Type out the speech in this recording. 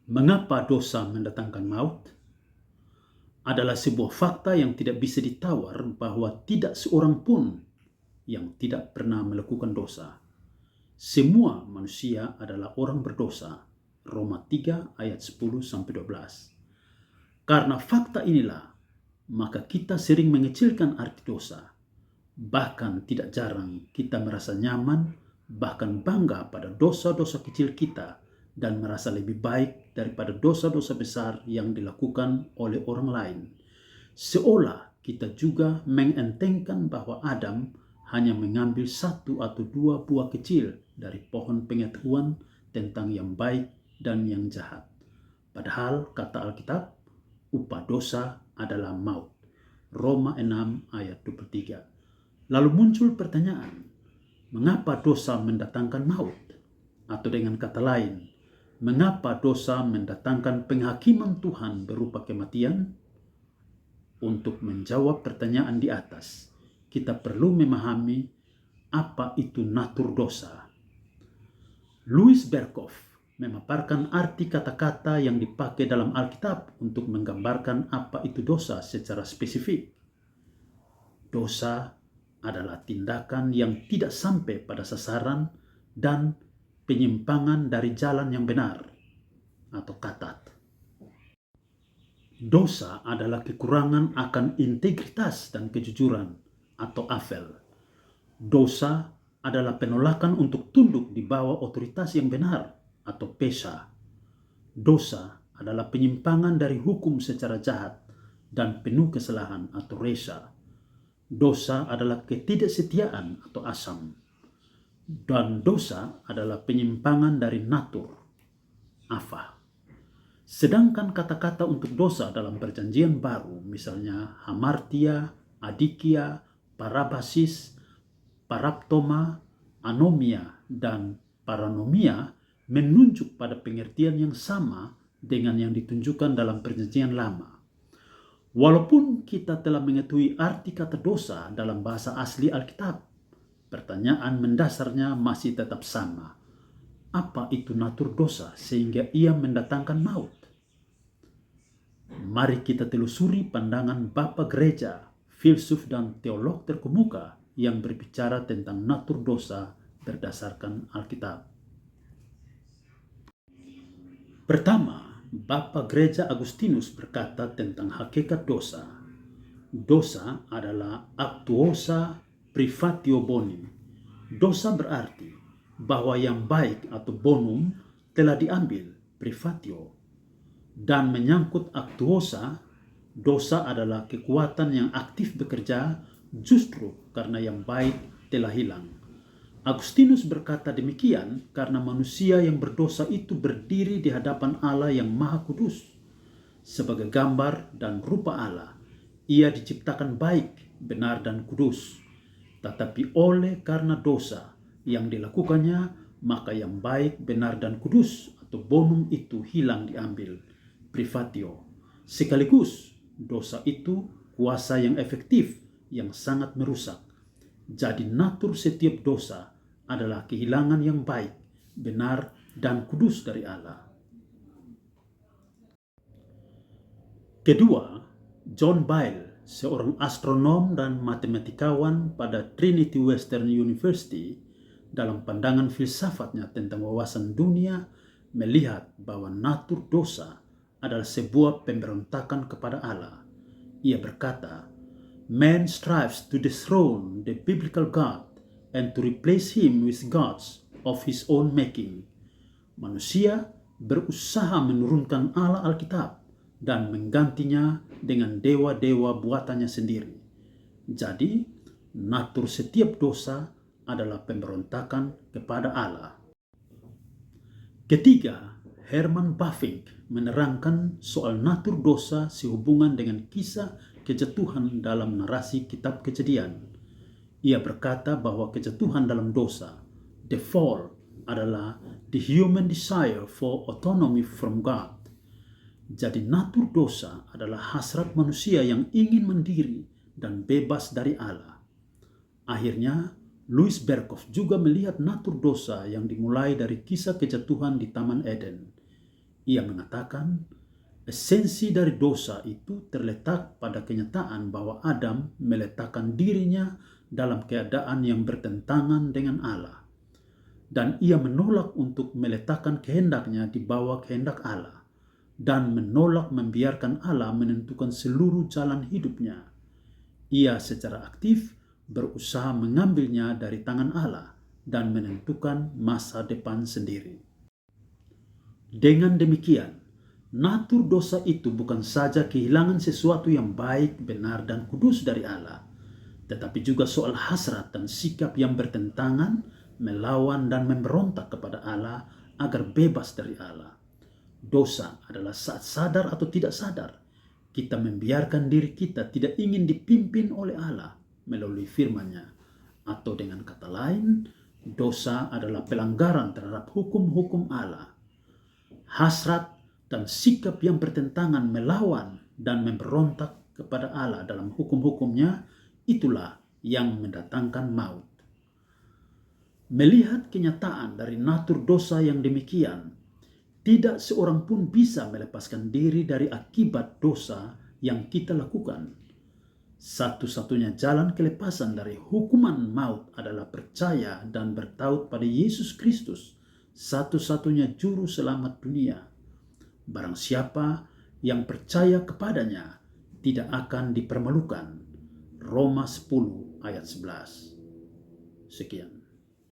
Mengapa dosa mendatangkan maut? Adalah sebuah fakta yang tidak bisa ditawar bahwa tidak seorang pun yang tidak pernah melakukan dosa. Semua manusia adalah orang berdosa. Roma 3 ayat 10-12. Karena fakta inilah, maka kita sering mengecilkan arti dosa. Bahkan tidak jarang kita merasa nyaman, bahkan bangga pada dosa-dosa kecil kita, dan merasa lebih baik daripada dosa-dosa besar yang dilakukan oleh orang lain. Seolah kita juga mengentengkan bahwa Adam hanya mengambil 1 atau 2 buah kecil dari pohon pengetahuan tentang yang baik dan yang jahat. Padahal kata Alkitab, upah dosa adalah maut. Roma 6 ayat 23. Lalu muncul pertanyaan, mengapa dosa mendatangkan maut? Atau dengan kata lain, mengapa dosa mendatangkan penghakiman Tuhan berupa kematian? Untuk menjawab pertanyaan di atas, kita perlu memahami apa itu natur dosa. Louis Berkhof memaparkan arti kata-kata yang dipakai dalam Alkitab untuk menggambarkan apa itu dosa secara spesifik. Dosa adalah tindakan yang tidak sampai pada sasaran dan penyimpangan dari jalan yang benar atau katat. Dosa adalah kekurangan akan integritas dan kejujuran atau afel. Dosa adalah penolakan untuk tunduk di bawah otoritas yang benar atau pesa. Dosa adalah penyimpangan dari hukum secara jahat dan penuh kesalahan atau resa. Dosa adalah ketidaksetiaan atau asam. Dan dosa adalah penyimpangan dari natur, afa. Sedangkan kata-kata untuk dosa dalam perjanjian baru, misalnya hamartia, adikia, parabasis, paraptoma, anomia, dan paranomia, menunjuk pada pengertian yang sama dengan yang ditunjukkan dalam perjanjian lama. Walaupun kita telah mengetahui arti kata dosa dalam bahasa asli Alkitab, pertanyaan mendasarnya masih tetap sama. Apa itu natur dosa sehingga ia mendatangkan maut? Mari kita telusuri pandangan Bapa Gereja, filsuf dan teolog terkemuka yang berbicara tentang natur dosa berdasarkan Alkitab. Pertama, Bapa Gereja Agustinus berkata tentang hakikat dosa. Dosa adalah actuosa privatio bonim. Dosa berarti bahwa yang baik atau bonum telah diambil, privatio. Dan menyangkut actuosa, dosa adalah kekuatan yang aktif bekerja justru karena yang baik telah hilang. Agustinus berkata demikian karena manusia yang berdosa itu berdiri di hadapan Allah yang Maha Kudus. Sebagai gambar dan rupa Allah, ia diciptakan baik, benar dan kudus. Tetapi oleh karena dosa yang dilakukannya, maka yang baik, benar dan kudus atau bonum itu hilang diambil, privatio. Sekaligus dosa itu kuasa yang efektif yang sangat merusak. Jadi natur setiap dosa adalah kehilangan yang baik, benar dan kudus dari Allah. Kedua, John Boyle, seorang astronom dan matematikawan pada Trinity Western University, dalam pandangan filsafatnya tentang wawasan dunia, melihat bahwa natur dosa adalah sebuah pemberontakan kepada Allah. Ia berkata, man strives to dethrone the biblical God and to replace him with gods of his own making. Manusia berusaha menurunkan Allah Alkitab dan menggantinya dengan dewa-dewa buatannya sendiri. Jadi, natur setiap dosa adalah pemberontakan kepada Allah. Ketiga, Herman Bavinck menerangkan soal natur dosa sehubungan dengan kisah kejatuhan dalam narasi kitab Kejadian. Ia berkata bahwa kejatuhan dalam dosa, the fall, adalah the human desire for autonomy from God. Jadi natur dosa adalah hasrat manusia yang ingin mandiri dan bebas dari Allah. Akhirnya, Louis Berkhof juga melihat natur dosa yang dimulai dari kisah kejatuhan di Taman Eden. Ia mengatakan, esensi dari dosa itu terletak pada kenyataan bahwa Adam meletakkan dirinya dalam keadaan yang bertentangan dengan Allah. Dan ia menolak untuk meletakkan kehendaknya di bawah kehendak Allah. Dan menolak membiarkan Allah menentukan seluruh jalan hidupnya. Ia secara aktif berusaha mengambilnya dari tangan Allah dan menentukan masa depan sendiri. Dengan demikian, natur dosa itu bukan saja kehilangan sesuatu yang baik, benar, dan kudus dari Allah, tetapi juga soal hasrat dan sikap yang bertentangan, melawan, dan memberontak kepada Allah agar bebas dari Allah. Dosa adalah saat sadar atau tidak sadar, kita membiarkan diri kita tidak ingin dipimpin oleh Allah melalui firman-Nya. Atau dengan kata lain, dosa adalah pelanggaran terhadap hukum-hukum Allah. Hasrat dan sikap yang bertentangan melawan dan memberontak kepada Allah dalam hukum-hukumnya, itulah yang mendatangkan maut. Melihat kenyataan dari natur dosa yang demikian, tidak seorang pun bisa melepaskan diri dari akibat dosa yang kita lakukan. Satu-satunya jalan kelepasan dari hukuman maut adalah percaya dan bertaut pada Yesus Kristus, satu-satunya juru selamat dunia. Barang siapa yang percaya kepadanya tidak akan dipermalukan. Roma 10 ayat 11. Sekian.